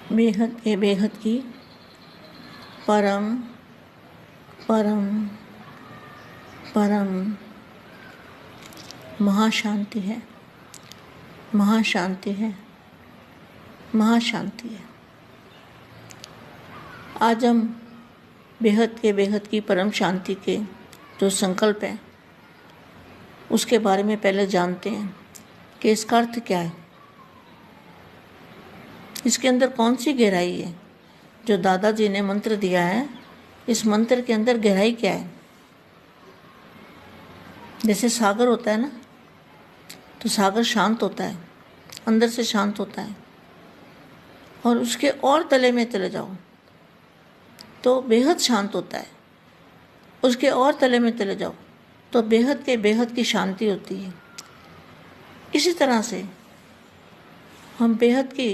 बेहद के बेहद की परम परम परम महाशांति है, महाशांति है, महाशांति है। आज हम बेहद के बेहद की परम शांति के जो संकल्प है उसके बारे में पहले जानते हैं कि इसका अर्थ क्या है, इसके अंदर कौन सी गहराई है। जो दादाजी ने मंत्र दिया है, इस मंत्र के अंदर गहराई क्या है। जैसे सागर होता है ना, तो सागर शांत होता है, अंदर से शांत होता है, और उसके और तले में चले जाओ तो बेहद शांत होता है। उसके और तले में चले जाओ तो बेहद के बेहद की शांति होती है। इसी तरह से हम बेहद की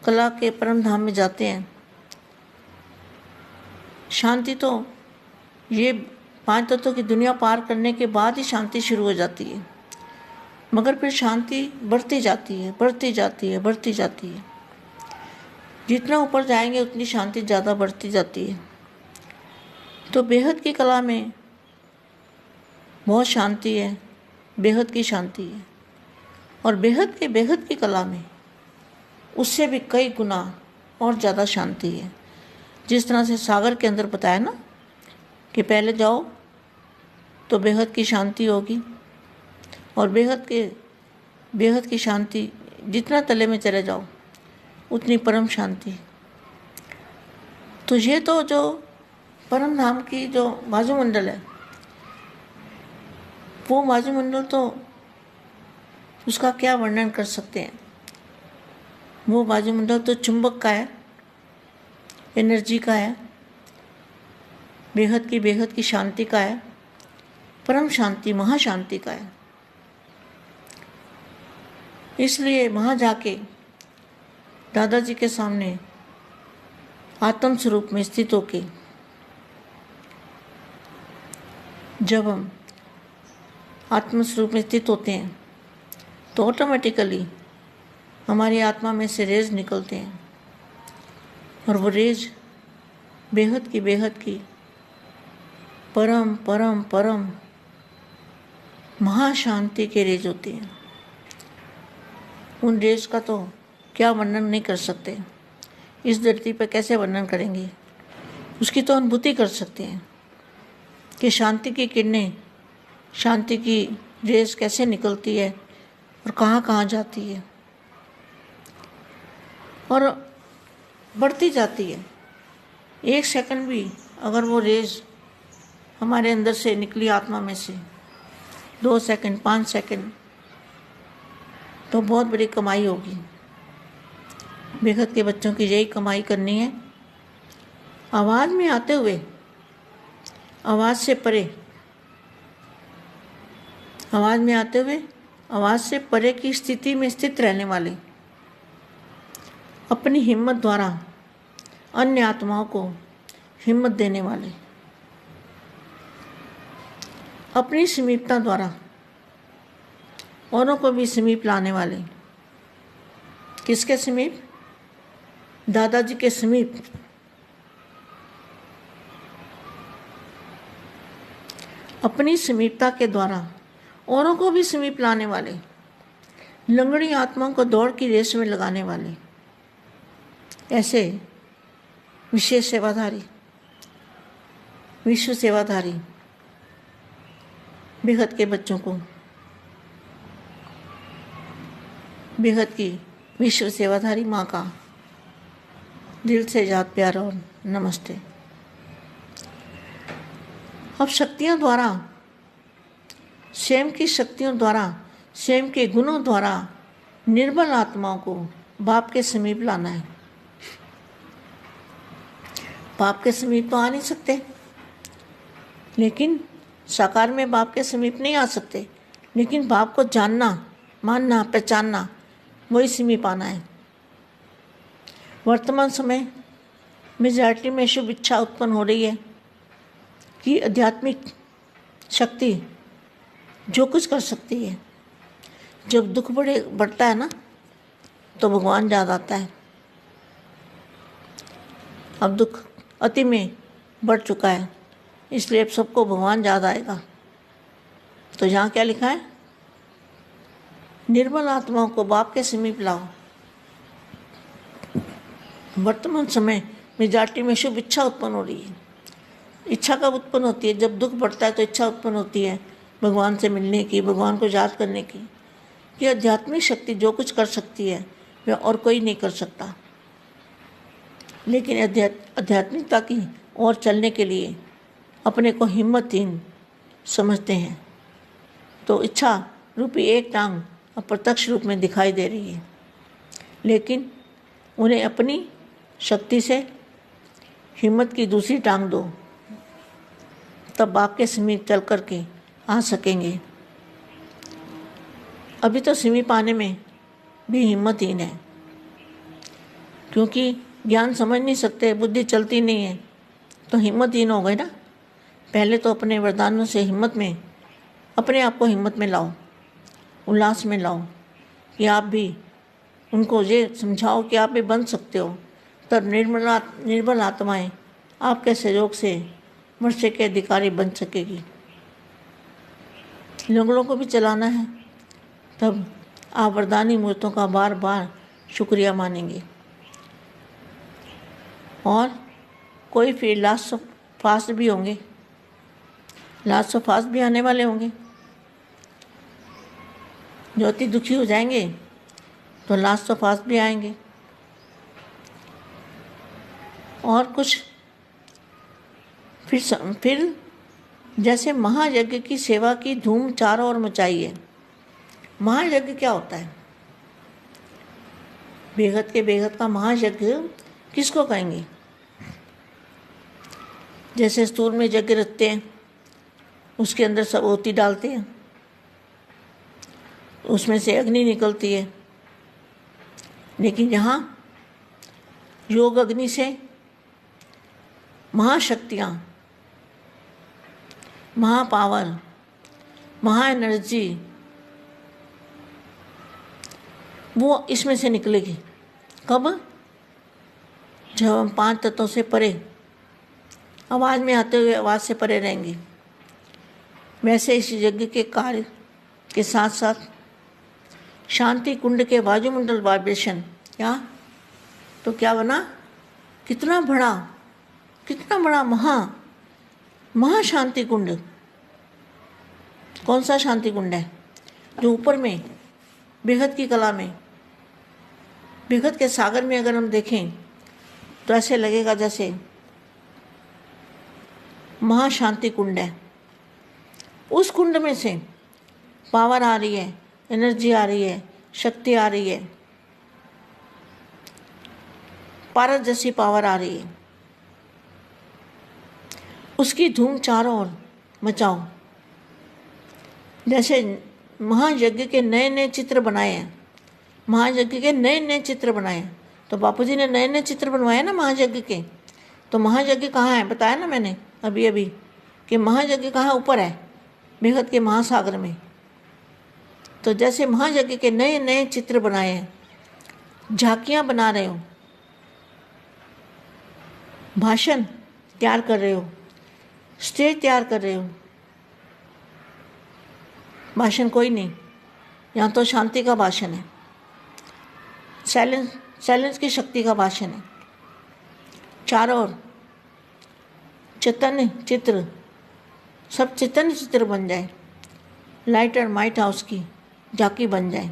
कला के परम धाम में जाते हैं। शांति तो ये 5 तत्वों की दुनिया पार करने के बाद ही शांति शुरू हो जाती है, मगर फिर शांति बढ़ती जाती है, बढ़ती जाती है, बढ़ती जाती है। जितना ऊपर जाएंगे उतनी शांति ज़्यादा बढ़ती जाती है। तो बेहद की कला में बहुत शांति है, बेहद की शांति है, और बेहद के बेहद की कला में उससे भी कई गुना और ज़्यादा शांति है। जिस तरह से सागर के अंदर बताया ना कि पहले जाओ तो बेहद की शांति होगी, और बेहद की शांति जितना तले में चले जाओ उतनी परम शांति। तो ये तो जो परम धाम की जो वायुमंडल है, वो वायुमंडल तो उसका क्या वर्णन कर सकते हैं। वो वायुमंडल तो चुंबक का है, एनर्जी का है, बेहद की शांति का है, परम शांति महाशांति का है। इसलिए वहाँ जाके दादाजी के सामने आत्म स्वरूप में स्थित होके जब हम आत्म स्वरूप में स्थित होते हैं तो ऑटोमेटिकली हमारी आत्मा में से रेज निकलते हैं, और वो रेज बेहद की परम परम परम महाशांति के रेज होते हैं। उन रेज का तो क्या वर्णन नहीं कर सकते, इस धरती पर कैसे वर्णन करेंगे। उसकी तो अनुभूति कर सकते हैं कि शांति की किरणें, शांति की रेज कैसे निकलती है और कहाँ कहाँ जाती है और बढ़ती जाती है। 1 सेकंड भी अगर वो रेज हमारे अंदर से निकली आत्मा में से, 2 सेकंड 5 सेकंड, तो बहुत बड़ी कमाई होगी। बेहद के बच्चों की यही कमाई करनी है, आवाज़ में आते हुए आवाज़ से परे, आवाज़ में आते हुए आवाज़ से परे की स्थिति में स्थित रहने वाले, अपनी हिम्मत द्वारा अन्य आत्माओं को हिम्मत देने वाले, अपनी समीपता द्वारा औरों को भी समीप लाने वाले। किसके समीप? दादाजी के समीप। अपनी समीपता के द्वारा औरों को भी समीप लाने वाले, लंगड़ी आत्माओं को दौड़ की रेस में लगाने वाले, ऐसे विशेष सेवाधारी, विश्व सेवाधारी बेहद के बच्चों को बेहद की विश्व सेवाधारी माँ का दिल से याद प्यार और नमस्ते। अब शक्तियों द्वारा, स्वयं की शक्तियों द्वारा, स्वयं के गुणों द्वारा निर्बल आत्माओं को बाप के समीप लाना है। बाप के समीप तो आ नहीं सकते, लेकिन साकार में बाप के समीप नहीं आ सकते, लेकिन बाप को जानना, मानना, पहचानना, वही समीप आना है। वर्तमान समय मेजॉरिटी में शुभ इच्छा उत्पन्न हो रही है कि आध्यात्मिक शक्ति जो कुछ कर सकती है। जब दुख बढ़ता है ना तो भगवान याद आता है। अब दुख अति में बढ़ चुका है, इसलिए अब सबको भगवान याद आएगा। तो यहाँ क्या लिखा है? निर्मल आत्माओं को बाप के समीप लाओ। वर्तमान समय मेजॉरिटी में शुभ इच्छा उत्पन्न हो रही है। इच्छा कब उत्पन्न होती है? जब दुख बढ़ता है तो इच्छा उत्पन्न होती है भगवान से मिलने की, भगवान को याद करने की। ये आध्यात्मिक शक्ति जो कुछ कर सकती है वह और कोई नहीं कर सकता। लेकिन आध्यात्मिकता की ओर चलने के लिए अपने को हिम्मतहीन समझते हैं, तो इच्छा रूपी एक टांग अप्रत्यक्ष रूप में दिखाई दे रही है। लेकिन उन्हें अपनी शक्ति से हिम्मत की दूसरी टांग दो, तब बाप के समीप चल कर के आ सकेंगे। अभी तो समीप आने में भी हिम्मतहीन है, क्योंकि ज्ञान समझ नहीं सकते, बुद्धि चलती नहीं है, तो हिम्मतहीन हो गए ना। पहले तो अपने वरदानों से हिम्मत में, अपने आप को हिम्मत में लाओ, उल्लास में लाओ, कि आप भी उनको ये समझाओ कि आप भी बन सकते हो। तब निर्मल आत्माएं आपके सहयोग से मनुष्य के अधिकारी बन सकेगी। जंगलों को भी चलाना है, तब आप वरदानी मूर्तों का बार बार शुक्रिया मानेंगे। और कोई फिर लास्ट फास्ट भी होंगे, लास्ट फास्ट भी आने वाले होंगे। जो अति दुखी हो जाएंगे तो लास्ट फास्ट भी आएंगे। और कुछ फिर जैसे महायज्ञ की सेवा की धूम चारों ओर मचाई है। महायज्ञ क्या होता है? बेहद के बेहद का महायज्ञ किसको कहेंगे? जैसे स्थूल में यज्ञ रखते हैं, उसके अंदर सब ओती डालते हैं, उसमें से अग्नि निकलती है। लेकिन यहाँ योग अग्नि से महाशक्तियाँ, महापावर, महा एनर्जी वो इसमें से निकलेगी। कब? जब हम 5 तत्वों से परे, आवाज़ में आते हुए आवाज़ से परे रहेंगे। वैसे इस यज्ञ के कार्य के साथ साथ शांति कुंड के वायुमंडल वाइब्रेशन, क्या बना? कितना बड़ा महाशांति कुंड। कौन सा शांति कुंड है? जो ऊपर में बेहद की कला में, बेहद के सागर में अगर हम देखें तो ऐसे लगेगा जैसे महाशांति कुंड है। उस कुंड में से पावर आ रही है, एनर्जी आ रही है, शक्ति आ रही है, पारस जैसी पावर आ रही है। उसकी धूम चारों ओर मचाओ। जैसे महायज्ञ के नए नए चित्र बनाए हैं, महायज्ञ के नए नए चित्र बनाए हैं, तो बापू जी ने नए नए चित्र बनवाए ना महायज्ञ के। तो महायज्ञ कहाँ है? बताया ना मैंने अभी कि महायज्ञ कहाँ ऊपर है, बेहद के महासागर में। तो जैसे महायज्ञ के नए नए चित्र बनाए हैं, झांकियाँ बना रहे हो, भाषण तैयार कर रहे हो, स्टेज तैयार कर रहे हो। भाषण कोई नहीं, यहाँ तो शांति का भाषण है, साइलेंस की शक्ति का भाषण है। चारों ओर चैतन्य चित्र, सब चैतन्य चित्र बन जाए, लाइट और माइट हाउस की झांकी बन जाए।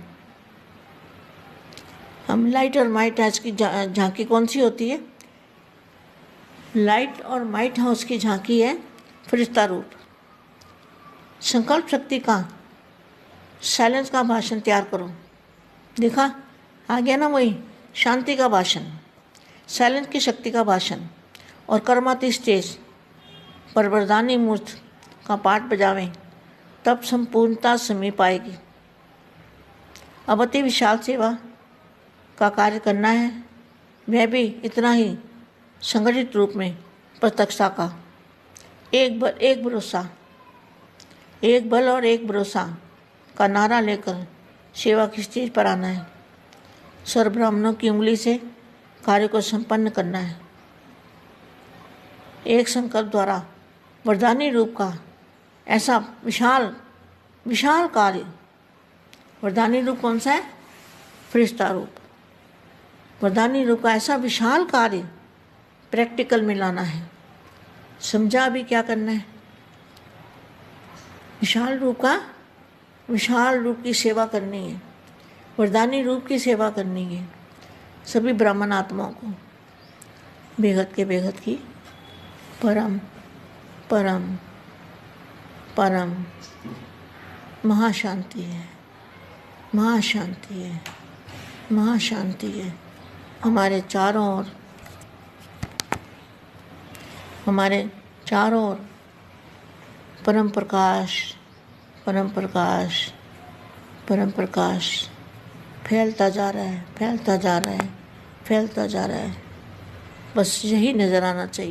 हम लाइट और माइट हाउस की झांकी कौन सी होती है? लाइट और माइट हाउस की झांकी है फरिश्ता रूप। संकल्प शक्ति का, साइलेंस का भाषण तैयार करो। देखा आ गया ना, वही शांति का भाषण, साइलेंस की शक्ति का भाषण। और कर्माती स्टेज पर वरदानी मूर्त का पाठ बजावें, तब संपूर्णता समीप आएगी। अब अति विशाल सेवा का कार्य करना है, वह भी इतना ही संगठित रूप में प्रत्यक्षता का। एक भरोसा, एक बल और एक भरोसा का नारा लेकर सेवा की स्टेज पर आना है। सर्व ब्राह्मणों की उंगली से कार्य को संपन्न करना है। एक संकल्प द्वारा वरदानी रूप का ऐसा विशाल विशाल कार्य, वरदानी रूप कौन सा है? फरिश्ता रूप। वरदानी रूप का ऐसा विशाल कार्य प्रैक्टिकल में लाना है। समझा अभी क्या करना है? विशाल रूप की सेवा करनी है, वरदानी रूप की सेवा करनी है सभी ब्राह्मण आत्माओं को। बेहद के बेहद की परम परम परम महाशांति है, महाशांति है, महाशांति है। हमारे चारों ओर परम प्रकाश परम प्रकाश परम प्रकाश फैलता जा रहा है, फैलता जा रहा है, फैलता जा रहा है। बस यही नज़र आना चाहिए।